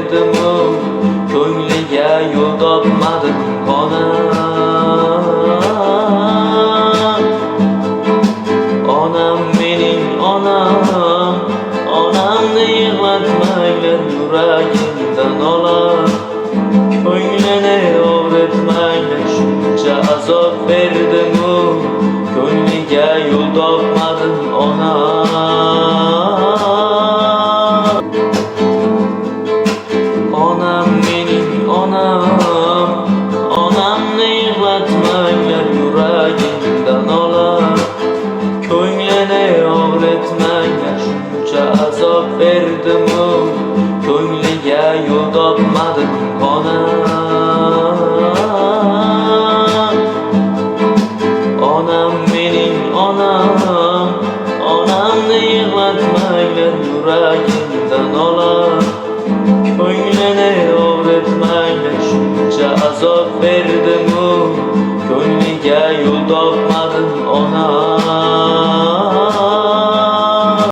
berdimu, ko'ngliga yo'l topmadim onam. Onam mening onam, onamni yig'latmanglar yuragimdan olab. Ko'nglini og'ritmanglar, shuncha azob berdimu, ko'ngliga yo'l topmadim onam. Onam mening onam, onamni yig'latmanglar yuragimdan olab. Ko'nglini og'ritmanglar, shuncha azob berdimu, ko'ngliga yo'l topmadim onam. Onam mening onam, onamni yig'latmanglar yuragimdan olab. Ko'nglini og'ritmanglar, shuncha azob berdimu, ko'ngliga yo'l topmadim onam.